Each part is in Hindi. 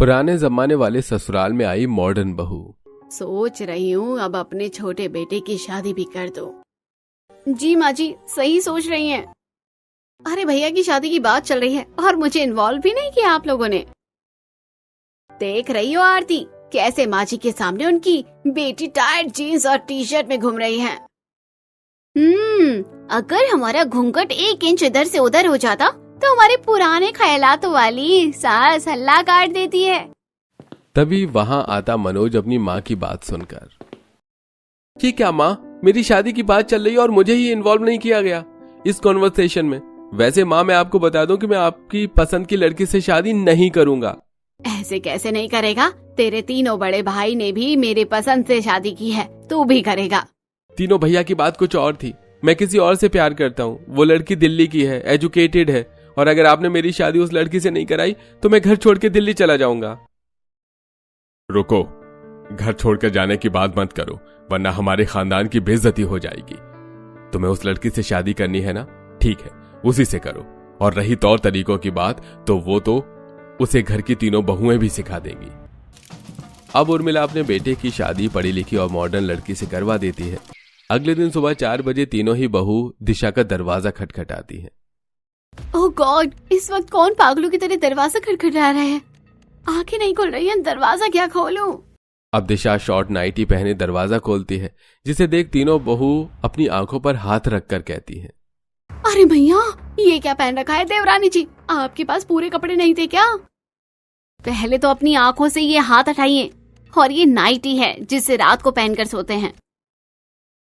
पुराने जमाने वाले ससुराल में आई मॉडर्न बहू। सोच रही हूँ अब अपने छोटे बेटे की शादी भी कर दो। जी माँ जी, सही सोच रही हैं। अरे भैया की शादी की बात चल रही है और मुझे इन्वॉल्व भी नहीं किया आप लोगों ने। देख रही हो आरती कैसे माँ जी के सामने उनकी बेटी टाइट जीन्स और टी शर्ट में घूम रही है। अगर हमारा घूंघट 1 इंच इधर से उधर हो जाता तो हमारे पुराने ख्यालात वाली सास हल्ला काट देती है। तभी वहां आता मनोज अपनी माँ की बात सुनकर। ये क्या माँ, मेरी शादी की बात चल रही है और मुझे ही इन्वॉल्व नहीं किया गया इस कॉन्वर्सेशन में। वैसे माँ, मैं आपको बता दूं कि मैं आपकी पसंद की लड़की से शादी नहीं करूंगा। ऐसे कैसे नहीं करेगा? तेरे तीनों बड़े भाई ने भी मेरे पसंद से शादी की है, तू भी करेगा। तीनों भैया की बात कुछ और थी। मैं किसी और से प्यार करता हूँ। वो लड़की दिल्ली की है, एजुकेटेड है, और अगर आपने मेरी शादी उस लड़की से नहीं कराई तो मैं घर छोड़ के दिल्ली चला जाऊंगा। रुको, घर छोड़कर जाने की बात मत करो, वरना हमारे खानदान की बेइज्जती हो जाएगी। तुम्हें उस लड़की से शादी करनी है ना? ठीक है, उसी से करो। और रही तौर तरीकों की बात, तो वो तो उसे घर की तीनों बहुएं भी सिखा देंगी। अब उर्मिला अपने बेटे की शादी पढ़ी लिखी और मॉडर्न लड़की से करवा देती है। अगले दिन सुबह 4 बजे तीनों ही बहू दिशा का दरवाजा खटखटाती हैं। ओह गॉड, इस वक्त कौन पागलों की तरह दरवाजा खटखटा रहा है? आंखें नहीं खुल रही हैं, दरवाजा क्या खोलूं? अब दिशा शॉर्ट नाइटी पहने दरवाजा खोलती है, जिसे देख तीनों बहू अपनी आंखों पर हाथ रखकर कहती हैं, अरे भैया, ये क्या पहन रखा है देवरानी जी? आपके पास पूरे कपड़े नहीं थे क्या? पहले तो अपनी आंखों से ये हाथ हटाइए। और ये नाइटी है जिसे रात को पहनकर सोते हैं।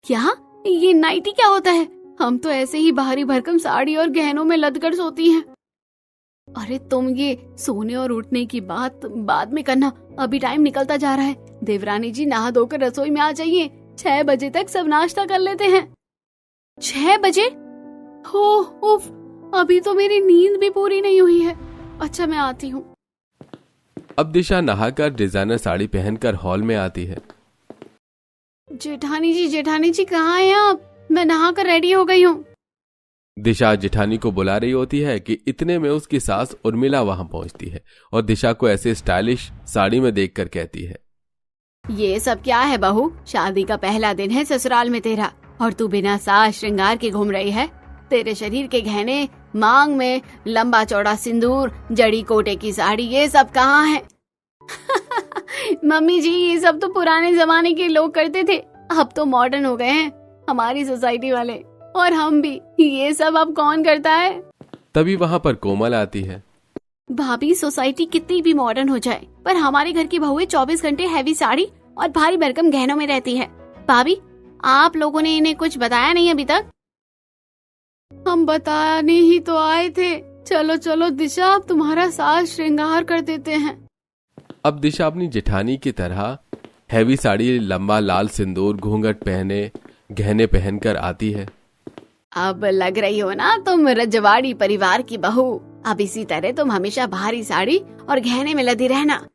क्या ये नाइटी क्या होता है? हम तो ऐसे ही भारी भरकम साड़ी और गहनों में लदकर सोती हैं। अरे तुम ये सोने और उठने की बात बाद में करना, अभी टाइम निकलता जा रहा है। देवरानी जी नहा धोकर रसोई में आ जाइए, 6 बजे तक सब नाश्ता कर लेते हैं। 6 बजे? हो उफ, अभी तो मेरी नींद भी पूरी नहीं हुई है। अच्छा, मैं आती हूँ। अब दिशा नहाकर डिजाइनर साड़ी पहनकर हॉल में आती है। जेठानी जी कहाँ हैं आप? मैं नहाकर रेडी हो गई हूँ। दिशा जेठानी को बुला रही होती है कि इतने में उसकी सास उर्मिला वहां पहुंचती है और दिशा को ऐसे स्टाइलिश साड़ी में देखकर कहती है, ये सब क्या है बहू? शादी का पहला दिन है ससुराल में तेरा और तू बिना साज श्रृंगार के घूम रही है। तेरे शरीर के गहने, मांग में लंबा चौड़ा सिंदूर, जड़ी कोटे की साड़ी, ये सब कहाँ है? मम्मी जी, ये सब तो पुराने जमाने के लोग करते थे, अब तो मॉडर्न हो गए हैं हमारी सोसाइटी वाले, और हम भी। ये सब अब कौन करता है? तभी वहाँ पर कोमल आती है। भाभी, सोसाइटी कितनी भी मॉडर्न हो जाए, पर हमारे घर की बहुएं 24 घंटे हैवी साड़ी और भारी भरकम गहनों में रहती है। भाभी, आप लोगों ने इन्हें कुछ बताया नहीं अभी तक? हम बताने ही तो आए थे। चलो चलो दिशा, अब तुम्हारा साज श्रृंगार कर देते हैं। अब दिशा अपनी जेठानी की तरह हैवी साड़ी, लंबा लाल सिंदूर, घूंघट पहने, गहने पहनकर आती है। अब लग रही हो ना तुम रजवाड़ी परिवार की बहू। अब इसी तरह तुम हमेशा भारी साड़ी और गहने में लदी रहना,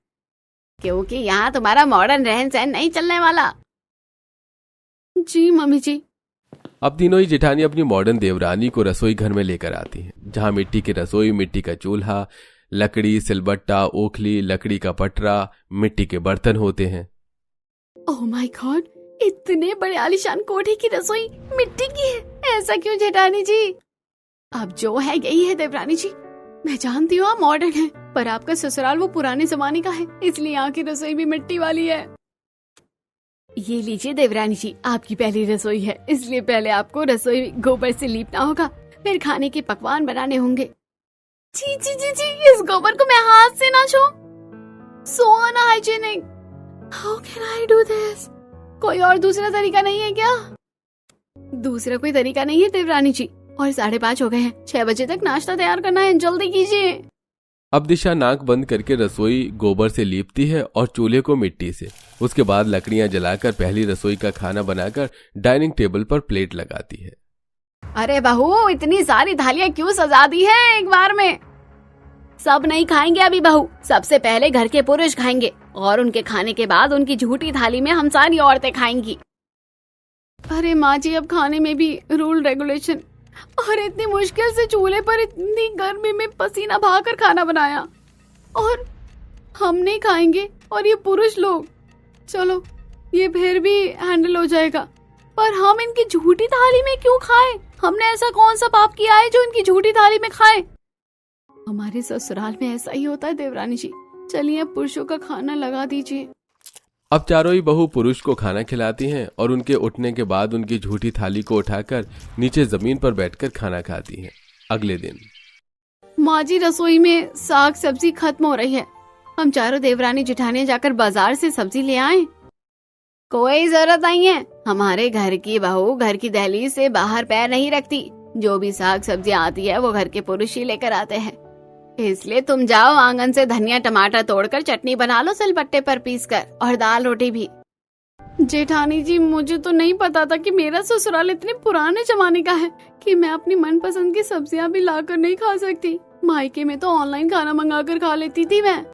क्योंकि यहाँ तुम्हारा मॉडर्न रहन सहन नहीं चलने वाला। जी मम्मी जी। अब तीनों ही जेठानी अपनी मॉडर्न देवरानी को रसोई घर में लेकर आती हैं, जहाँ मिट्टी की रसोई, मिट्टी का चूल्हा, लकड़ी, सिलबट्टा, ओखली, लकड़ी का पटरा, मिट्टी के बर्तन होते हैं। ओह माय गॉड, इतने बड़े आलीशान कोठे की रसोई मिट्टी की है। ऐसा क्यों जेठानी जी? अब जो है यही है देवरानी जी। मैं जानती हूँ आप मॉडर्न है, पर आपका ससुराल वो पुराने जमाने का है, इसलिए यहाँ की रसोई भी मिट्टी वाली है। ये लीजिए देवरानी जी, आपकी पहली रसोई है, इसलिए पहले आपको रसोई गोबर से लीपना होगा, फिर खाने के पकवान बनाने होंगे। जी जी जी जी, इस गोबर को मैं हाथ से ना छूऊं, so unhygienic. How can I do this? कोई और दूसरा तरीका नहीं है क्या? दूसरा कोई तरीका नहीं है देवरानी जी, और 5:30 हो गए हैं, 6 बजे तक नाश्ता तैयार करना है, जल्दी कीजिए। अब दिशा नाक बंद करके रसोई गोबर से लीपती है और चूल्हे को मिट्टी से। उसके बाद लकड़ियां जलाकर पहली रसोई का खाना बनाकर डाइनिंग टेबल पर प्लेट लगाती है। अरे बहू, इतनी सारी थालियां क्यों सजा दी है एक बार में? सब नहीं खाएंगे अभी बहू, सबसे पहले घर के पुरुष खाएंगे और उनके खाने के बाद उनकी झूठी थाली में हम सारी औरतें खाएंगी। अरे माँ जी, अब खाने में भी रूल रेगुलेशन, और इतनी मुश्किल से चूल्हे पर इतनी गर्मी में पसीना बहाकर खाना बनाया, और हम नहीं खाएंगे और ये पुरुष लोग। चलो ये फिर भी हैंडल हो जाएगा, पर हम इनकी झूठी थाली में क्यों खाएं? हमने ऐसा कौन सा पाप किया है जो इनकी झूठी थाली में खाएं? हमारे ससुराल में ऐसा ही होता है देवरानी जी। चलिए अब पुरुषों का खाना लगा दीजिए। अब चारों ही बहू पुरुष को खाना खिलाती हैं और उनके उठने के बाद उनकी झूठी थाली को उठाकर नीचे जमीन पर बैठकर खाना खाती हैं। अगले दिन माँ जी रसोई में साग सब्जी खत्म हो रही है, हम चारों देवरानी जेठानियां जाकर बाजार से सब्जी ले आए। कोई जरूरत नहीं है, हमारे घर की बहू घर की दहलीज से बाहर पैर नहीं रखती। जो भी साग सब्जी आती है वो घर के पुरुष ही लेकर आते हैं, इसलिए तुम जाओ आंगन से धनिया टमाटर तोड़कर चटनी बना लो सिलबट्टे पर पीसकर, और दाल रोटी भी। जेठानी जी मुझे तो नहीं पता था कि मेरा ससुराल इतने पुराने जमाने का है कि मैं अपनी मनपसंद की सब्जियां भी लाकर नहीं खा सकती। मायके में तो ऑनलाइन खाना मंगाकर खा लेती थी मैं।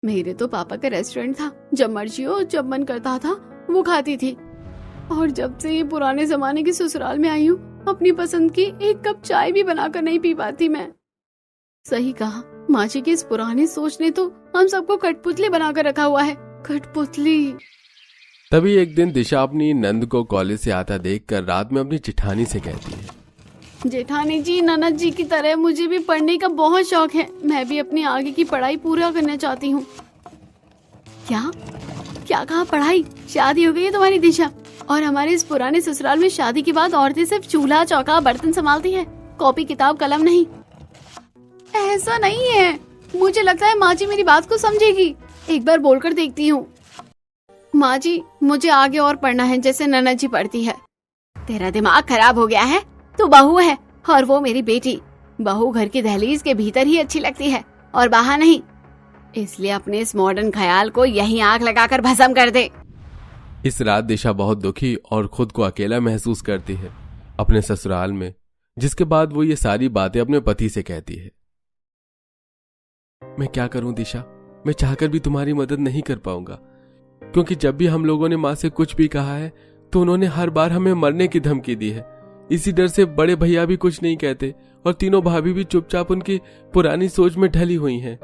मेरे तो पापा का रेस्टोरेंट था, जब मर्जी हो जब मन करता था वो खाती थी। और जब से ये पुराने जमाने की ससुराल में आई हूँ, अपनी पसंद की एक कप चाय भी बनाकर नहीं पी पाती मैं। सही कहा, माँ जी की इस पुरानी सोच ने तो हम सबको कठपुतली बनाकर रखा हुआ है। कठपुतली। तभी एक दिन दिशा अपनी नंद को कॉलेज से आता देखकर रात में अपनी जेठानी से कहती है, जेठानी जी ननद जी की तरह मुझे भी पढ़ने का बहुत शौक है, मैं भी अपनी आगे की पढ़ाई पूरा करना चाहती हूँ। क्या क्या कहा? पढ़ाई? शादी हो गई है तुम्हारी दिशा? और हमारे इस पुराने ससुराल में शादी के बाद औरतें सिर्फ चूल्हा चौका बर्तन संभालती है, कॉपी किताब कलम नहीं। ऐसा नहीं है, मुझे लगता है माँ जी मेरी बात को समझेगी। एक बार बोलकर देखती हूँ। माँ जी मुझे आगे और पढ़ना है जैसे ननद जी पढ़ती है। तेरा दिमाग खराब हो गया है, तू बहू है और वो मेरी बेटी। बहू घर की दहलीज के भीतर ही अच्छी लगती है और बाहर नहीं, इसलिए अपने इस मॉडर्न ख्याल को यहीं आग लगाकर भस्म कर दे। इस रात दिशा बहुत दुखी और खुद को अकेला महसूस करती है अपने ससुराल में, जिसके बाद वो ये सारी बातें अपने पति से कहती है। मैं क्या करूं दिशा, मैं चाहकर भी तुम्हारी मदद नहीं कर पाऊंगा, क्योंकि जब भी हम लोगों ने माँ से कुछ भी कहा है तो उन्होंने हर बार हमें मरने की धमकी दी है। इसी डर से बड़े भैया भी कुछ नहीं कहते और तीनों भाभी भी चुपचाप उनकी पुरानी सोच में ढली हुई हैं।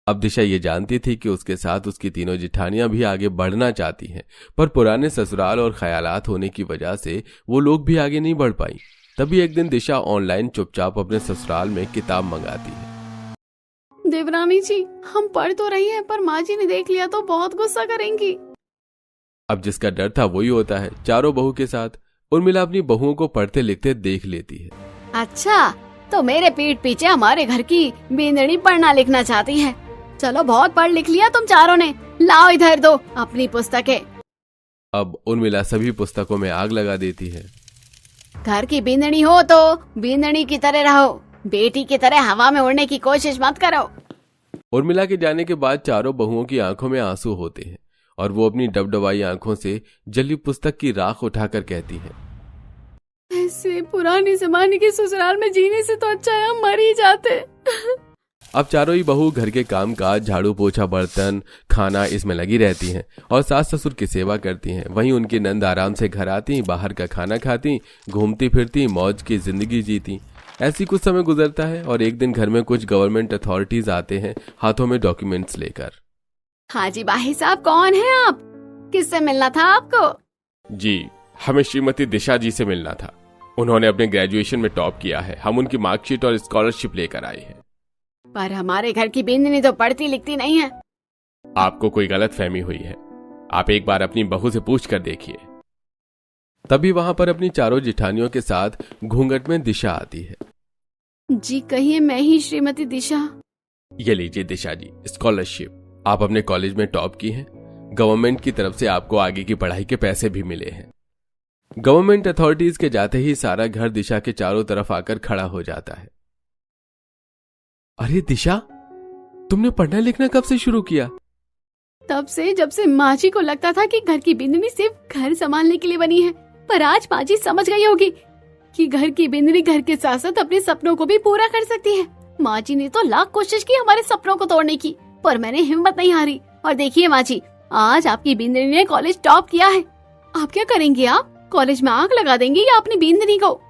अब दिशा ये जानती थी कि उसके साथ उसकी तीनों जेठानियां भी आगे बढ़ना चाहती हैं, पर पुराने ससुराल और ख्यालात होने की वजह से वो लोग भी आगे नहीं बढ़ पाई। तभी एक दिन दिशा ऑनलाइन चुपचाप अपने ससुराल में किताब मंगाती है। देवरानी जी हम पढ़ तो रही हैं, पर माँ जी ने देख लिया तो बहुत गुस्सा करेंगी। अब जिसका डर था वही होता है। चारों बहू के साथ उर्मिला अपनी बहुओं को पढ़ते लिखते देख लेती है। अच्छा, तो मेरे पीठ पीछे हमारे घर की बींदड़ी पढ़ना लिखना चाहती है। चलो बहुत पढ़ लिख लिया तुम चारों ने, लाओ इधर दो अपनी पुस्तकें। अब उर्मिला सभी पुस्तकों में आग लगा देती है। घर की बींदड़ी हो तो बींदड़ी की तरह रहो, बेटी की तरह हवा में उड़ने की कोशिश मत करो। उर्मिला के जाने के बाद चारों बहुओं की आंखों में आंसू होते हैं और वो अपनी डबडबाई आंखों से जली पुस्तक की राख उठाकर कहती है, ऐसे पुराने जमाने के ससुराल में जीने से तो अच्छा है हम मर ही जाते। अब चारों ही बहू घर के काम काज, झाड़ू पोछा, बर्तन, खाना इसमें लगी रहती हैं और सास ससुर की सेवा करती हैं। वहीं उनकी नंद आराम से घर आती, बाहर का खाना खाती, घूमती फिरती, मौज की जिंदगी जीती। ऐसी कुछ समय गुजरता है और एक दिन घर में कुछ गवर्नमेंट अथॉरिटीज आते हैं हाथों में डॉक्यूमेंट्स लेकर। हाजी बाही साहब कौन है आप? किससे मिलना था आपको? जी हमें श्रीमती दिशा जी से मिलना था, उन्होंने अपने ग्रेजुएशन में टॉप किया है, हम उनकी मार्कशीट और स्कॉलरशिप लेकर आए हैं। पर हमारे घर की बिंदनी तो पढ़ती लिखती नहीं है। आपको कोई गलत फहमी हुई है, आप एक बार अपनी बहू से पूछ कर देखिए। तभी वहां पर अपनी चारों जेठानियों के साथ घूंघट में दिशा आती है। जी कहिए, मैं ही श्रीमती दिशा। ये लीजिए दिशा जी स्कॉलरशिप, आप अपने कॉलेज में टॉप की हैं, गवर्नमेंट की तरफ से आपको आगे की पढ़ाई के पैसे भी मिले हैं। गवर्नमेंट अथॉरिटीज के जाते ही सारा घर दिशा के चारों तरफ आकर खड़ा हो जाता है। अरे दिशा, तुमने पढ़ना लिखना कब से शुरू किया? तब से जब से माँ जी को लगता था कि घर की बिंदनी सिर्फ घर संभालने के लिए बनी है। पर आज माँ जी समझ गई होगी कि घर की बिंदनी घर के साथ साथ अपने सपनों को भी पूरा कर सकती है। माँ जी ने तो लाख कोशिश की हमारे सपनों को तोड़ने की, पर मैंने हिम्मत नहीं हारी। और देखिए माँ जी, आज आपकी बिंदनी ने कॉलेज टॉप किया है। आप क्या करेंगे? आप कॉलेज में आग लगा देंगे या अपनी बिंदनी को?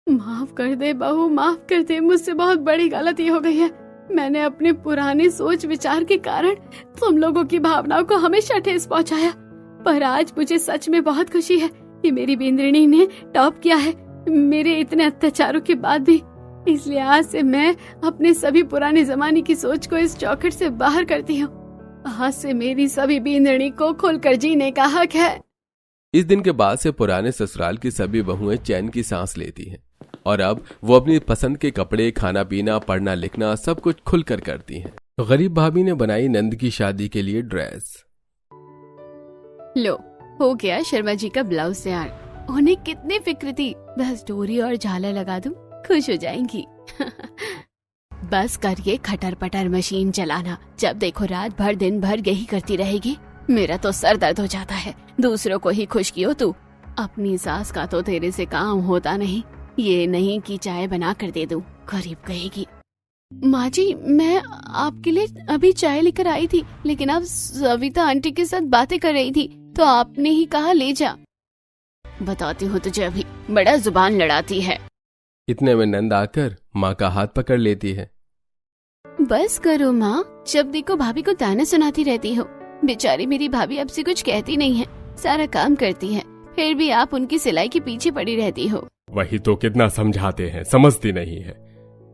माफ कर दे बहू, माफ कर दे, मुझसे बहुत बड़ी गलती हो गई है। मैंने अपने पुराने सोच विचार के कारण तुम लोगों की भावनाओं को हमेशा ठेस पहुंचाया, पर आज मुझे सच में बहुत खुशी है कि मेरी बेंद्रिणी ने टॉप किया है मेरे इतने अत्याचारों के बाद भी। इसलिए आज से मैं अपने सभी पुराने जमाने की सोच को इस चौखट से बाहर करती हूँ। आज से मेरी सभी बेंद्रिणी को खुलकर जीने का हक है। इस दिन के बाद से पुराने ससुराल की सभी बहुएं चैन की सांस लेती हैं और अब वो अपनी पसंद के कपड़े, खाना पीना, पढ़ना लिखना सब कुछ खुलकर करती हैं। गरीब भाभी ने बनाई नंद की शादी के लिए ड्रेस। लो, हो गया शर्मा जी का ब्लाउज तैयार। उन्हें कितनी फिक्र थी, बस डोरी और झालर लगा दूं, खुश हो जाएंगी। बस करिए खटर पटर मशीन चलाना, जब देखो रात भर दिन भर यही करती रहेगी। मेरा तो सर दर्द हो जाता है, दूसरों को ही खुश कियो तू। अपनी सास का तो तेरे से काम होता नहीं, ये नहीं कि चाय बना कर दे दूं, गरीब कहेगी। माँ जी, मैं आपके लिए अभी चाय लेकर आई थी, लेकिन आप सविता आंटी के साथ बातें कर रही थी तो आपने ही कहा ले जा। बताती हूँ तुझे अभी, बड़ा जुबान लड़ाती है। इतने में नंद आकर माँ का हाथ पकड़ लेती है। बस करो माँ, जब देखो भाभी को ताने सुनाती रहती हो। बेचारी मेरी भाभी अब से कुछ कहती नहीं है, सारा काम करती है, फिर भी आप उनकी सिलाई के पीछे पड़ी रहती हो। वही तो कितना समझाते हैं, समझती नहीं है।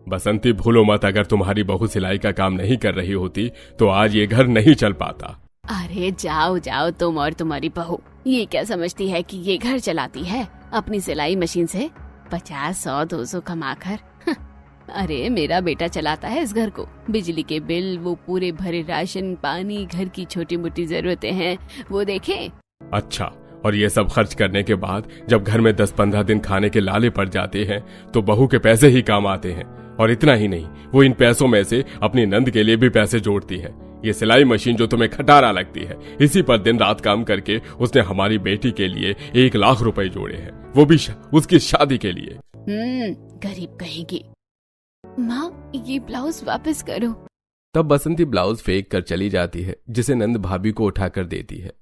बसंती भूलो मत, अगर तुम्हारी बहू सिलाई का काम नहीं कर रही होती तो आज ये घर नहीं चल पाता। अरे जाओ जाओ, तुम और तुम्हारी बहू ये क्या समझती है कि ये घर चलाती है अपनी सिलाई मशीन से 50, 100, 200 कमाकर। अरे मेरा बेटा चलाता है इस घर को, बिजली के बिल, वो पूरे भरे राशन पानी, घर की छोटी मोटी जरूरतें हैं वो देखे। अच्छा, और ये सब खर्च करने के बाद जब घर में 10-15 दिन खाने के लाले पड़ जाते हैं तो बहू के पैसे ही काम आते हैं। और इतना ही नहीं, वो इन पैसों में से अपनी नंद के लिए भी पैसे जोड़ती है। ये सिलाई मशीन जो तुम्हें खटारा लगती है, इसी पर दिन रात काम करके उसने हमारी बेटी के लिए 1 लाख रुपए जोड़े हैं, वो भी उसकी शादी के लिए। गरीब कहेगी। माँ, ये ब्लाउज वापस करो। तब बसंती ब्लाउज फेंक कर चली जाती है, जिसे नंद भाभी को उठाकर देती है।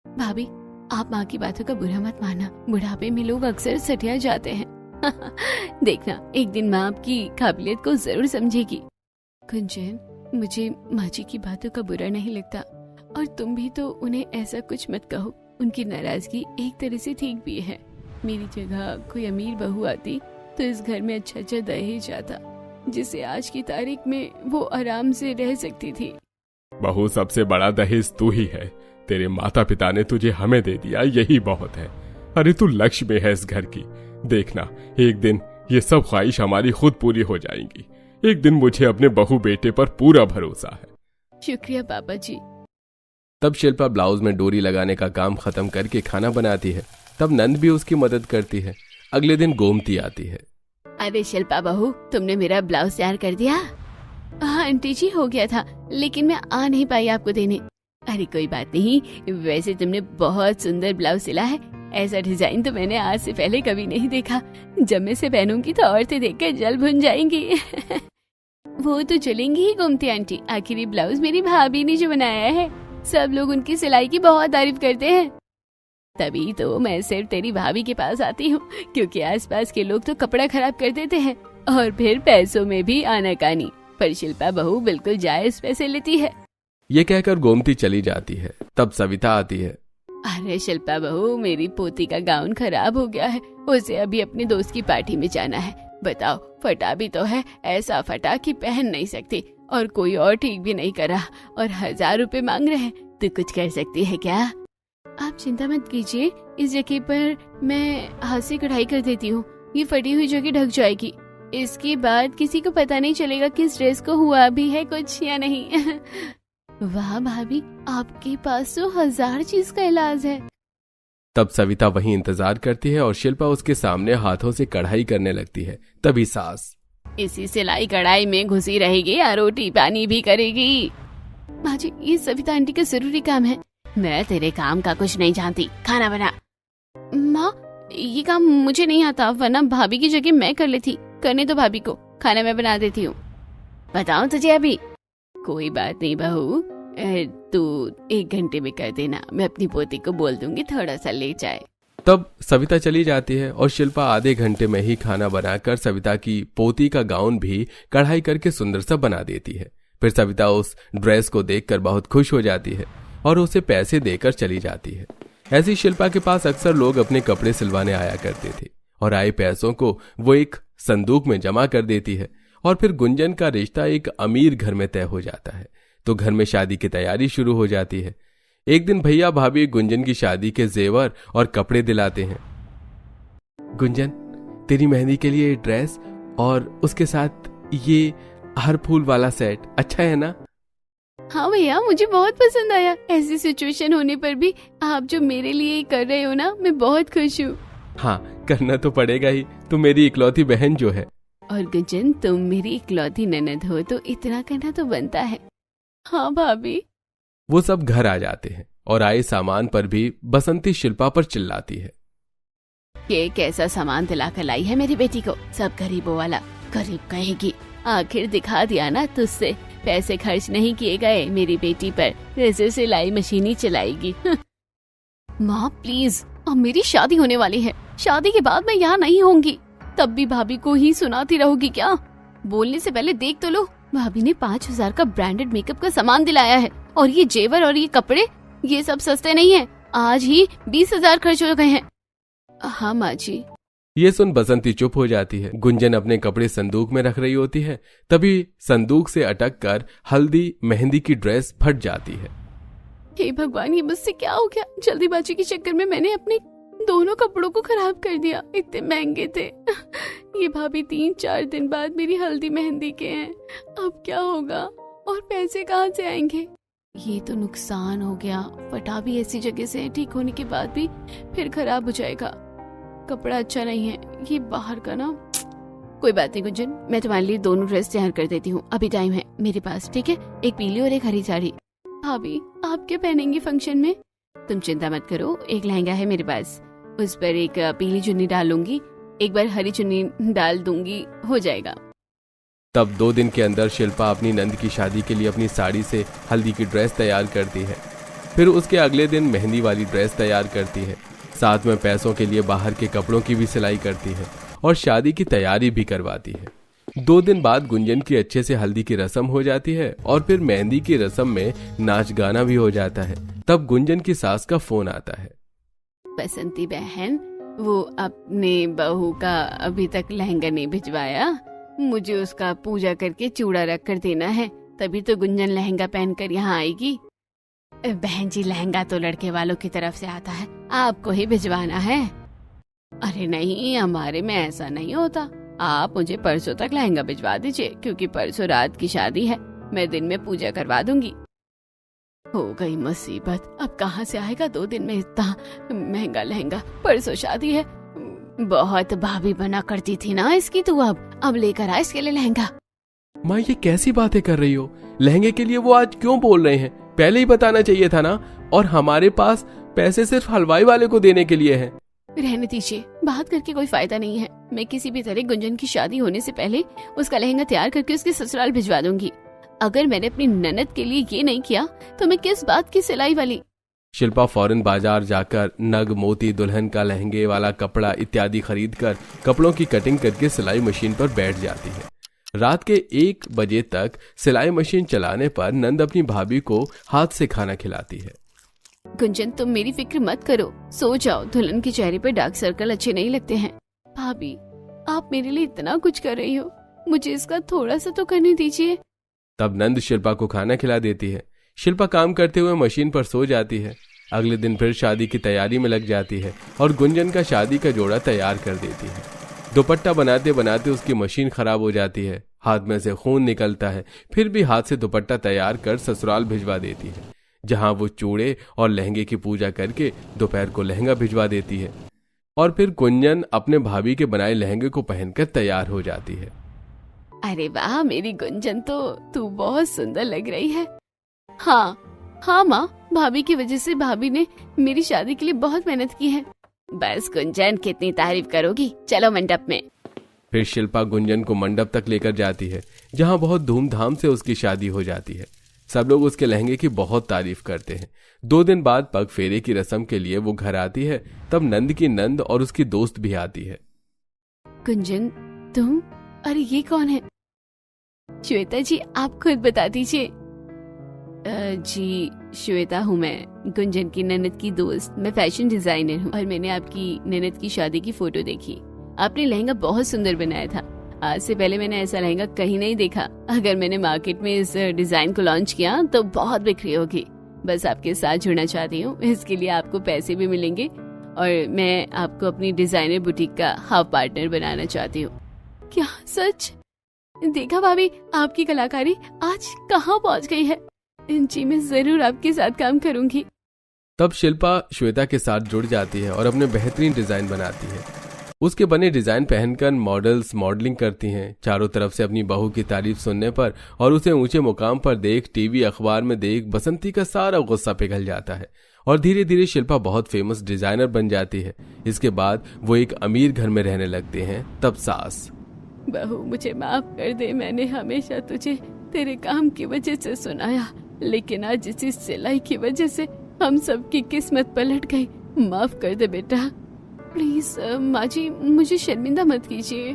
भाभी, आप माँ की बातों का बुरा मत मानना, बुढ़ापे में लोग अक्सर सटिया जाते हैं। देखना, एक दिन माँ आपकी काबिलियत को जरूर समझेगी। कुंजन, मुझे माँ जी की बातों का बुरा नहीं लगता, और तुम भी तो उन्हें ऐसा कुछ मत कहो। उनकी नाराजगी एक तरह से ठीक भी है। मेरी जगह कोई अमीर बहू आती तो इस घर में अच्छा अच्छा दहेज आता, जिसे आज की तारीख में वो आराम से रह सकती थी। बहू, सबसे बड़ा दहेज तू ही है। तेरे माता पिता ने तुझे हमें दे दिया, यही बहुत है। अरे तू लक्ष्य में है इस घर की। देखना, एक दिन ये सब ख्वाहिश हमारी खुद पूरी हो जाएंगी। एक दिन मुझे अपने बहू बेटे पर पूरा भरोसा है। शुक्रिया पापा जी। तब शिल्पा ब्लाउज में डोरी लगाने का काम खत्म करके खाना बनाती है। तब नंद भी उसकी मदद करती है। अगले दिन गोमती आती है। अरे शिल्पा बहू, तुमने मेरा ब्लाउज तैयार कर दिया? हाँ आंटी जी, हो गया था, लेकिन मैं आ नहीं पाई आपको देने। अरे कोई बात नहीं, वैसे तुमने बहुत सुंदर ब्लाउज सिला है। ऐसा डिजाइन तो मैंने आज से पहले कभी नहीं देखा। जब मैं से पहनूंगी तो औरतें देखकर जल भुन जाएंगी। वो तो चलेंगी ही गोमती आंटी, आखिर ये ब्लाउज मेरी भाभी ने जो बनाया है। सब लोग उनकी सिलाई की बहुत तारीफ करते हैं। तभी तो मैं सिर्फ तेरी भाभी के पास आती हूँ, क्योंकि आसपास के लोग तो कपड़ा खराब कर देते हैं और फिर पैसों में भी आनाकानी। पर शिल्पा बहू बिल्कुल जायज पैसे लेती है। ये कहकर गोमती चली जाती है। तब सविता आती है। अरे शिल्पा बहू, मेरी पोती का गाउन खराब हो गया है, उसे अभी अपने दोस्त की पार्टी में जाना है। बताओ, फटा भी तो है, ऐसा फटा कि पहन नहीं सकती, और कोई और ठीक भी नहीं करा, और 1000 रुपए मांग रहे हैं। तो कुछ कर सकती है क्या? आप चिंता मत कीजिए, इस जगह पर मैं हाथ से कढ़ाई कर देती हूँ। ये फटी हुई जगह ढक जाएगी। इसके बाद किसी को पता नहीं चलेगा कि इस ड्रेस को हुआ भी है कुछ या नहीं। वाह भाभी, आपके पास तो 1000 चीज का इलाज है। तब सविता वहीं इंतजार करती है और शिल्पा उसके सामने हाथों से कढ़ाई करने लगती है। तभी सास, इसी सिलाई कढ़ाई में घुसी रहेगी या रोटी पानी भी करेगी? माँ जी, ये सविता आंटी का जरूरी काम है। मैं तेरे काम का कुछ नहीं जानती, खाना बना। माँ, ये काम मुझे नहीं आता, वरना भाभी की जगह मैं कर लेती। करने दो भाभी को, खाना मैं बना देती हूँ। बताऊँ तुझे अभी? कोई बात नहीं बहू, तू 1 घंटे में कर देना। मैं अपनी पोती को बोल दूंगी थोड़ा सा ले जाए। तब सविता चली जाती है और शिल्पा आधे घंटे में ही खाना बनाकर सविता की पोती का गाउन भी कढ़ाई करके सुंदर सा बना देती है। फिर सविता उस ड्रेस को देखकर बहुत खुश हो जाती है और उसे पैसे देकर चली जाती है। ऐसी शिल्पा के पास अक्सर लोग अपने कपड़े सिलवाने आया करते थे और आए पैसों को वो एक संदूक में जमा कर देती है। और फिर गुंजन का रिश्ता एक अमीर घर में तय हो जाता है, तो घर में शादी की तैयारी शुरू हो जाती है। एक दिन भैया भाभी गुंजन की शादी के जेवर और कपड़े दिलाते हैं। गुंजन, तेरी मेहंदी के लिए ड्रेस और उसके साथ ये हर फूल वाला सेट अच्छा है ना? हाँ भैया, मुझे बहुत पसंद आया। ऐसी सिचुएशन होने पर भी आप जो मेरे लिए कर रहे हो ना, मैं बहुत खुश हूँ। हाँ, करना तो पड़ेगा ही, तुम मेरी इकलौती बहन जो है। और गुंजन, तुम मेरी इकलौती ननद हो तो इतना करना तो बनता है। हाँ भाभी। वो सब घर आ जाते हैं और आए सामान पर भी बसंती शिल्पा पर चिल्लाती है। ये कैसा सामान दिला कर लाई है मेरी बेटी को, सब गरीबों वाला। गरीब कहेगी, आखिर दिखा दिया ना तुझसे, पैसे खर्च नहीं किए गए मेरी बेटी पर, जैसे सिलाई मशीन ही चलाएगी। माँ प्लीज, अब मेरी शादी होने वाली है, शादी के बाद मैं यहाँ नहीं होंगी, तब भी भाभी को ही सुनाती रहोगी क्या? बोलने से पहले देख तो लो, भाभी ने 5,000 का ब्रांडेड मेकअप का सामान दिलाया है और ये जेवर और ये कपड़े, ये सब सस्ते नहीं है। आज ही 20,000 खर्च हो गए हैं। हाँ माँ जी। ये सुन बसंती चुप हो जाती है। गुंजन अपने कपड़े संदूक में रख रही होती है, तभी संदूक से अटक कर हल्दी मेहंदी की ड्रेस फट जाती है। हे भगवान, ये मुझसे क्या हो गया? जल्दीबाजी के चक्कर में मैंने अपने दोनों कपड़ों को खराब कर दिया, इतने महंगे थे। ये भाभी 3-4 दिन बाद मेरी हल्दी मेहंदी के हैं, अब क्या होगा और पैसे कहाँ से आएंगे? ये तो नुकसान हो गया। फटा भी ऐसी जगह से, ठीक होने के बाद भी फिर खराब हो जाएगा। कपड़ा अच्छा नहीं है, ये बाहर का ना। कोई बात नहीं गुंजन, मैं तुम्हारे लिए दोनों ड्रेस तैयार कर देती हूँ, अभी टाइम है मेरे पास, ठीक है? एक पीली और एक हरी साड़ी। भाभी, आप क्या पहनेंगी फंक्शन में? तुम चिंता मत करो, एक लहंगा है मेरे पास, उस पर एक पीली चुन्नी डालूंगी, एक बार हरी चुन्नी डाल दूंगी, हो जाएगा। तब 2 दिन के अंदर शिल्पा अपनी नंद की शादी के लिए अपनी साड़ी से हल्दी की ड्रेस तैयार करती है। फिर उसके अगले दिन मेहंदी वाली ड्रेस तैयार करती है, साथ में पैसों के लिए बाहर के कपड़ों की भी सिलाई करती है और शादी की तैयारी भी करवाती है। 2 दिन बाद गुंजन की अच्छे से हल्दी की रस्म हो जाती है और फिर मेहंदी की रस्म में नाच गाना भी हो जाता है। तब गुंजन की सास का फोन आता है। बसंती बहन, वो अपने बहू का अभी तक लहंगा नहीं भिजवाया, मुझे उसका पूजा करके चूड़ा रख कर देना है, तभी तो गुंजन लहंगा पहनकर यहाँ आएगी। बहन जी, लहंगा तो लड़के वालों की तरफ से आता है, आपको ही भिजवाना है। अरे नहीं, हमारे में ऐसा नहीं होता, आप मुझे परसों तक लहंगा भिजवा दीजिए, क्योंकि परसों रात की शादी है, मैं दिन में पूजा करवा दूंगी। हो गई मुसीबत, अब कहाँ से आएगा 2 दिन में इतना महंगा लहंगा? परसों शादी है, बहुत भाभी बना करती थी ना इसकी, तू अब लेकर आ इसके लिए लहंगा। माँ, ये कैसी बातें कर रही हो? लहंगे के लिए वो आज क्यों बोल रहे हैं? पहले ही बताना चाहिए था ना। और हमारे पास पैसे सिर्फ हलवाई वाले को देने के लिए हैं। रहने दीजिए, बात करके कोई फायदा नहीं है। मैं किसी भी तरह गुंजन की शादी होने से पहले उसका लहंगा तैयार करके उसके ससुराल भिजवा दूंगी। अगर मैंने अपनी ननद के लिए ये नहीं किया तो मैं किस बात की सिलाई वाली। शिल्पा फौरन बाजार जाकर नग, मोती, दुल्हन का लहंगे वाला कपड़ा इत्यादि खरीद कर कपड़ों की कटिंग करके सिलाई मशीन पर बैठ जाती है। रात के 1 बजे तक सिलाई मशीन चलाने पर नंद अपनी भाभी को हाथ से खाना खिलाती है। गुंजन, तुम मेरी फिक्र मत करो, सो जाओ, दुल्हन के चेहरे पे डार्क सर्कल अच्छे नहीं लगते हैं। भाभी, आप मेरे लिए इतना कुछ कर रही हो, मुझे इसका थोड़ा सा तो करने दीजिए। तब नंद शिल्पा को खाना खिला देती है। शिल्पा काम करते हुए मशीन पर सो जाती है। अगले दिन फिर शादी की तैयारी में लग जाती है और गुंजन का शादी का जोड़ा तैयार कर देती है। दुपट्टा बनाते बनाते उसकी मशीन खराब हो जाती है, हाथ में से खून निकलता है, फिर भी हाथ से दुपट्टा तैयार कर ससुराल भिजवा देती है, जहां वो चूड़े और लहंगे की पूजा करके दोपहर को लहंगा भिजवा देती है। और फिर गुंजन अपने भाभी के बनाए लहंगे को पहनकर तैयार हो जाती है। अरे वाह मेरी गुंजन, तो तू बहुत सुंदर लग रही है। हाँ माँ, भाभी की वजह से भाभी ने मेरी शादी के लिए बहुत मेहनत की है। बस गुंजन, कितनी तारीफ करोगी, चलो मंडप में। फिर शिल्पा गुंजन को मंडप तक लेकर जाती है, जहां बहुत धूमधाम से उसकी शादी हो जाती है। सब लोग उसके लहंगे की बहुत तारीफ करते हैं। 2 दिन बाद पग फेरे की रस्म के लिए वो घर आती है। तब नंद की नंद और उसकी दोस्त भी आती है। गुंजन, तुम? अरे ये कौन है? श्वेता जी, आप खुद बता दीजिए। जी, श्वेता हूँ मैं, गुंजन की ननद की दोस्त। मैं फैशन डिजाइनर हूँ और मैंने आपकी ननद की शादी की फोटो देखी। आपने लहंगा बहुत सुंदर बनाया था। आज से पहले मैंने ऐसा लहंगा कहीं नहीं देखा। अगर मैंने मार्केट में इस डिजाइन को लॉन्च किया तो बहुत बिक्री होगी। बस आपके साथ जुड़ना चाहती हूँ, इसके लिए आपको पैसे भी मिलेंगे और मैं आपको अपनी डिजाइनर बुटीक का हाफ पार्टनर बनाना चाहती हूँ। क्या सच? देखा भाभी, आपकी कलाकारी आज कहाँ पहुँच गई है। जी, मैं जरूर आपके साथ काम करूंगी। तब शिल्पा श्वेता के साथ जुड़ जाती है और अपने बेहतरीन डिजाइन बनाती है। उसके बने डिजाइन पहनकर मॉडल्स मॉडलिंग करती हैं। चारों तरफ से अपनी बहू की तारीफ सुनने पर और उसे ऊंचे मुकाम पर देख, टीवी अखबार में देख बसंती का सारा गुस्सा पिघल जाता है और धीरे धीरे शिल्पा बहुत फेमस डिजाइनर बन जाती है। इसके बाद वो एक अमीर घर में रहने लगते हैं। तब सास: बहू, मुझे माफ कर दे, मैंने हमेशा तुझे तेरे काम की वजह से सुनाया, लेकिन आज इसी सिलाई की वजह से हम सबकी किस्मत पलट गई। माफ कर दे बेटा, प्लीज। माँ जी, मुझे शर्मिंदा मत कीजिए।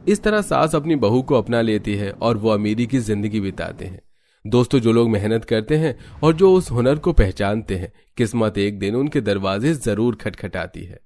इस तरह सास अपनी बहू को अपना लेती है और वो अमीरी की जिंदगी बिताते हैं। दोस्तों, जो लोग मेहनत करते हैं और जो उस हुनर को पहचानते हैं, किस्मत एक दिन उनके दरवाजे जरूर खटखटाती है।